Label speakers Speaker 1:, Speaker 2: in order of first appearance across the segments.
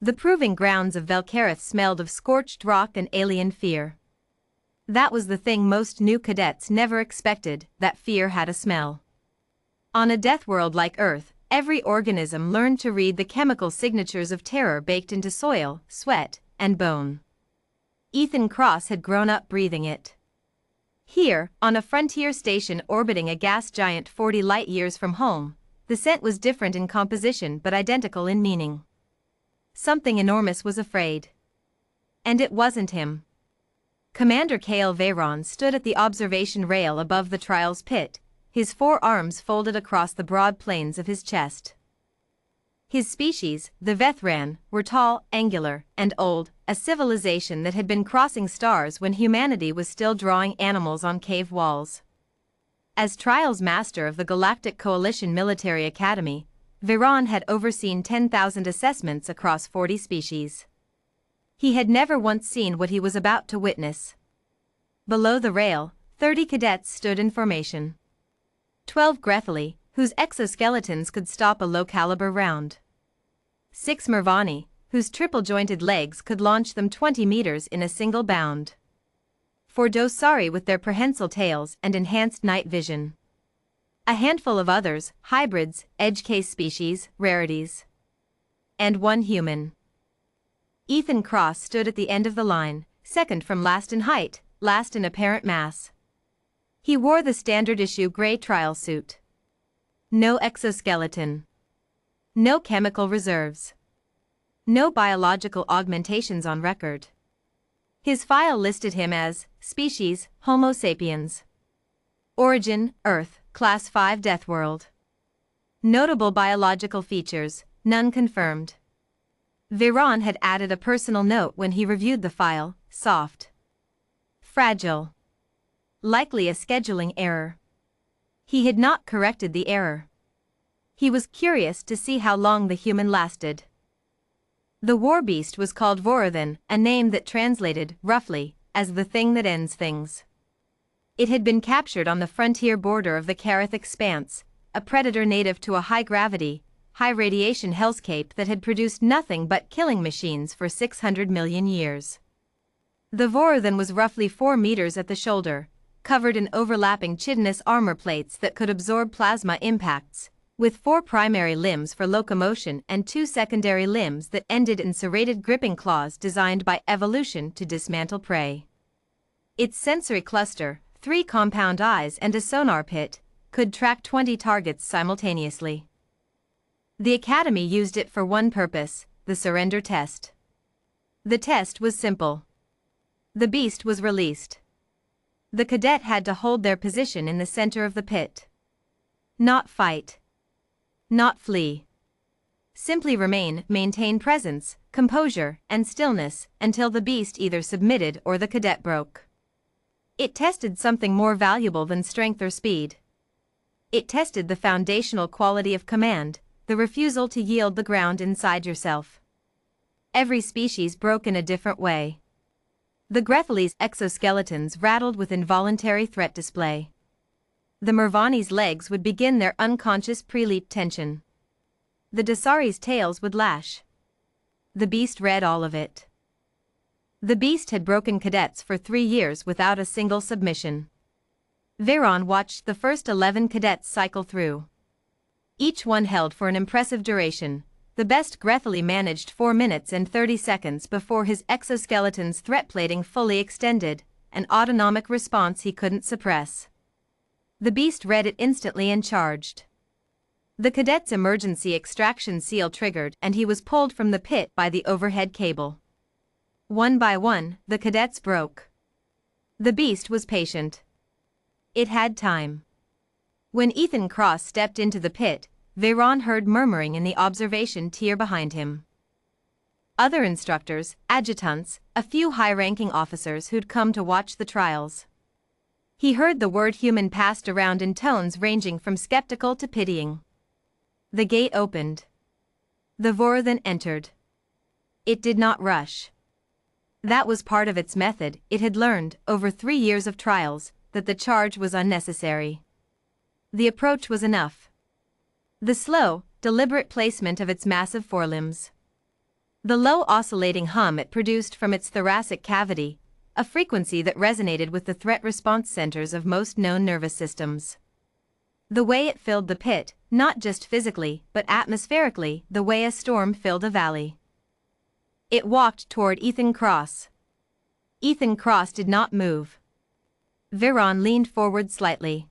Speaker 1: The proving grounds of Velcareth smelled of scorched rock and alien fear. That was the thing most new cadets never expected, that fear had a smell. On a death world like Earth, every organism learned to read the chemical signatures of terror baked into soil, sweat, and bone. Ethan Cross had grown up breathing it. Here, on a frontier station orbiting a gas giant 40 light-years from home, the scent was different in composition but identical in meaning. Something enormous was afraid. And it wasn't him. Commander Cale Veyron stood at the observation rail above the trials pit, his 4 arms folded across the broad planes of his chest. His species, the Vethran, were tall, angular, and old, a civilization that had been crossing stars when humanity was still drawing animals on cave walls. As trials master of the Galactic Coalition Military Academy, Veyron had overseen 10,000 assessments across 40 species. He had never once seen what he was about to witness. Below the rail, 30 cadets stood in formation. 12 Gretheli, whose exoskeletons could stop a low-caliber round. 6 Mervani, whose triple-jointed legs could launch them 20 meters in a single bound. 4 Dosari with their prehensile tails and enhanced night vision. A handful of others, hybrids, edge-case species, rarities. And 1 human. Ethan Cross stood at the end of the line, second from last in height, last in apparent mass. He wore the standard-issue gray trial suit. No exoskeleton. No chemical reserves. No biological augmentations on record. His file listed him as, species, Homo sapiens. Origin, Earth, Class 5 Deathworld. Notable biological features, none confirmed. Veyron had added a personal note when he reviewed the file, soft. Fragile. Likely a scheduling error. He had not corrected the error. He was curious to see how long the human lasted. The war beast was called Vorathan, a name that translated, roughly, as the thing that ends things. It had been captured on the frontier border of the Careth Expanse, a predator native to a high-gravity, high-radiation hellscape that had produced nothing but killing machines for 600 million years. The Vorathan was roughly 4 meters at the shoulder, covered in overlapping chitinous armor plates that could absorb plasma impacts, with 4 primary limbs for locomotion and 2 secondary limbs that ended in serrated gripping claws designed by evolution to dismantle prey. Its sensory cluster, 3 compound eyes and a sonar pit, could track 20 targets simultaneously. The Academy used it for one purpose, the surrender test. The test was simple. The beast was released. The cadet had to hold their position in the center of the pit. Not fight. Not flee. Simply remain, maintain presence, composure, and stillness until the beast either submitted or the cadet broke. It tested something more valuable than strength or speed. It tested the foundational quality of command, the refusal to yield the ground inside yourself. Every species broke in a different way. The Gretheli's exoskeletons rattled with involuntary threat display. The Mervani's legs would begin their unconscious pre-leap tension. The Dosari's tails would lash. The beast read all of it. The beast had broken cadets for 3 years without a single submission. Veyron watched the first 11 cadets cycle through. Each one held for an impressive duration. The best Gretheli managed 4 minutes and 30 seconds before his exoskeleton's threat plating fully extended, an autonomic response he couldn't suppress. The beast read it instantly and charged. The cadet's emergency extraction seal triggered and he was pulled from the pit by the overhead cable. One by one, the cadets broke. The beast was patient. It had time. When Ethan Cross stepped into the pit, Veyron heard murmuring in the observation tier behind him. Other instructors, adjutants, a few high-ranking officers who'd come to watch the trials. He heard the word human passed around in tones ranging from skeptical to pitying. The gate opened. The Vorathan entered. It did not rush. That was part of its method. It had learned, over 3 years of trials, that the charge was unnecessary. The approach was enough. The slow, deliberate placement of its massive forelimbs. The low oscillating hum it produced from its thoracic cavity, a frequency that resonated with the threat response centers of most known nervous systems. The way it filled the pit, not just physically but atmospherically, the way a storm filled a valley. It walked toward Ethan Cross. Ethan Cross did not move. Veron leaned forward slightly.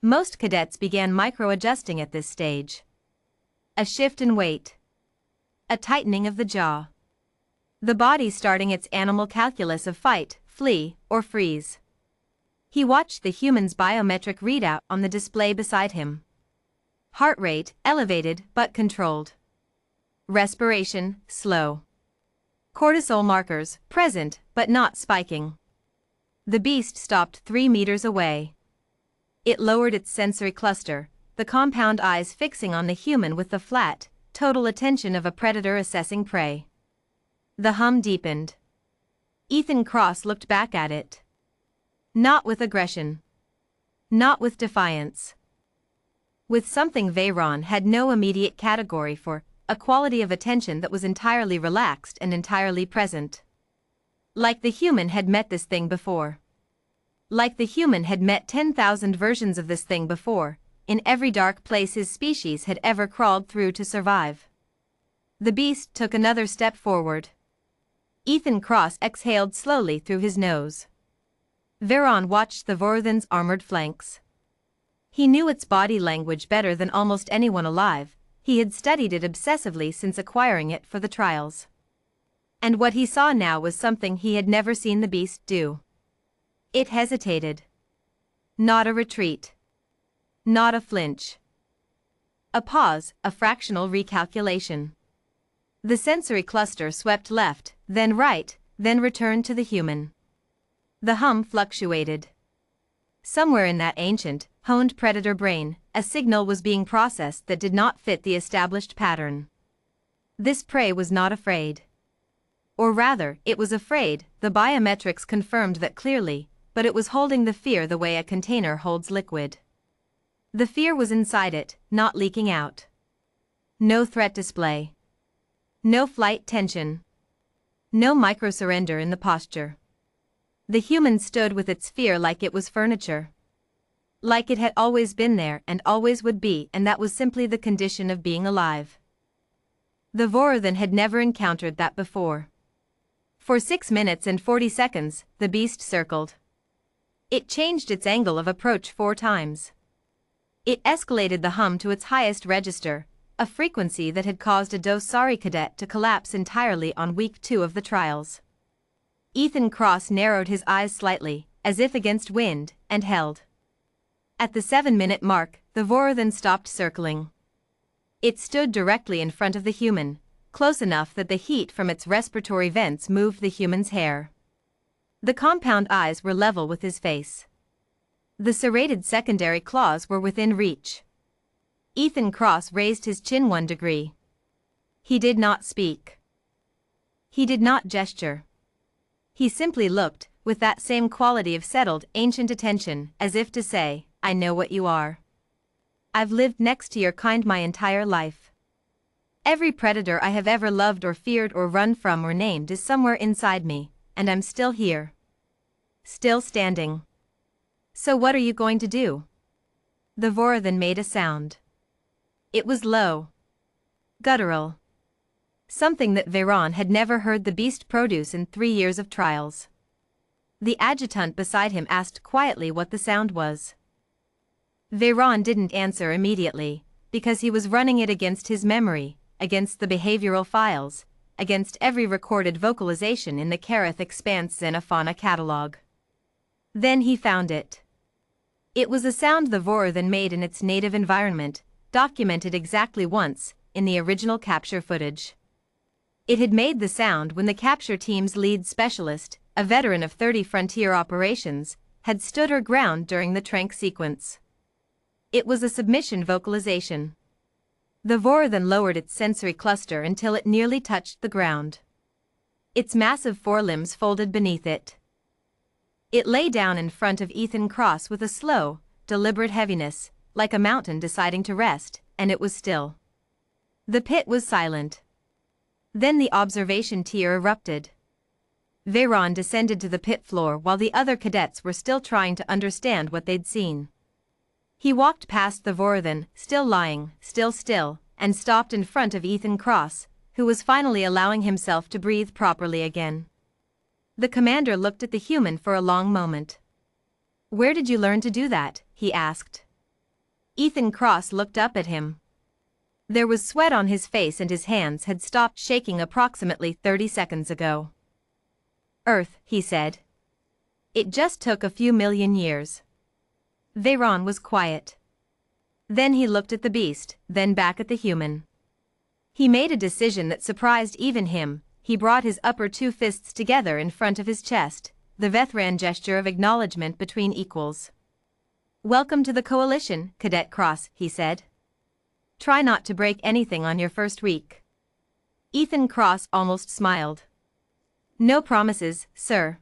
Speaker 1: Most cadets began micro-adjusting at this stage. A shift in weight. A tightening of the jaw. The body starting its animal calculus of fight, flee, or freeze. He watched the human's biometric readout on the display beside him. Heart rate, elevated but controlled. Respiration, slow. Cortisol markers, present but not spiking. The beast stopped 3 meters away. It lowered its sensory cluster, the compound eyes fixing on the human with the flat, total attention of a predator assessing prey. The hum deepened. Ethan Cross looked back at it. Not with aggression. Not with defiance. With something Veron had no immediate category for, a quality of attention that was entirely relaxed and entirely present. Like the human had met this thing before. Like the human had met 10,000 versions of this thing before, in every dark place his species had ever crawled through to survive. The beast took another step forward. Ethan Cross exhaled slowly through his nose. Veron watched the Vorthan's armored flanks. He knew its body language better than almost anyone alive. He had studied it obsessively since acquiring it for the trials. And what he saw now was something he had never seen the beast do. It hesitated. Not a retreat. Not a flinch. A pause, a fractional recalculation. The sensory cluster swept left, then right, then returned to the human. The hum fluctuated. Somewhere in that ancient, honed predator brain, a signal was being processed that did not fit the established pattern. This prey was not afraid. Or rather, it was afraid, the biometrics confirmed that clearly, but it was holding the fear the way a container holds liquid. The fear was inside it, not leaking out. No threat display. No flight tension. No micro-surrender in the posture. The human stood with its fear like it was furniture. Like it had always been there and always would be, and that was simply the condition of being alive. The Vorthan had never encountered that before. For 6 minutes and 40 seconds, the beast circled. It changed its angle of approach 4 times. It escalated the hum to its highest register, a frequency that had caused a docile cadet to collapse entirely on week 2 of the trials. Ethan Cross narrowed his eyes slightly, as if against wind, and held. At the 7-minute mark, the Vorthan stopped circling. It stood directly in front of the human, close enough that the heat from its respiratory vents moved the human's hair. The compound eyes were level with his face. The serrated secondary claws were within reach. Ethan Cross raised his chin 1 degree. He did not speak. He did not gesture. He simply looked, with that same quality of settled, ancient attention, as if to say, I know what you are. I've lived next to your kind my entire life. Every predator I have ever loved or feared or run from or named is somewhere inside me, and I'm still here. Still standing. So what are you going to do? The Vorthan made a sound. It was low. Guttural. Something that Veron had never heard the beast produce in 3 years of trials. The adjutant beside him asked quietly what the sound was. Veron didn't answer immediately, because he was running it against his memory, against the behavioral files, against every recorded vocalization in the Careth Expanse Xenofauna catalog. Then he found it. It was a sound the Vorthan made in its native environment, documented exactly once, in the original capture footage. It had made the sound when the capture team's lead specialist, a veteran of 30 frontier operations, had stood her ground during the trank sequence. It was a submission vocalization. The Vorthan lowered its sensory cluster until it nearly touched the ground. Its massive forelimbs folded beneath it. It lay down in front of Ethan Cross with a slow, deliberate heaviness, like a mountain deciding to rest, and it was still. The pit was silent. Then the observation tier erupted. Veyron descended to the pit floor while the other cadets were still trying to understand what they'd seen. He walked past the Vorithan, still lying, still, and stopped in front of Ethan Cross, who was finally allowing himself to breathe properly again. The commander looked at the human for a long moment. "Where did you learn to do that?" he asked. Ethan Cross looked up at him. There was sweat on his face and his hands had stopped shaking approximately 30 seconds ago. "Earth," he said. "It just took a few million years." Veyron was quiet. Then he looked at the beast, then back at the human. He made a decision that surprised even him. He brought his upper two fists together in front of his chest, the Vethran gesture of acknowledgement between equals. "Welcome to the coalition, Cadet Cross," he said. "Try not to break anything on your first week." Ethan Cross almost smiled. "No promises, sir."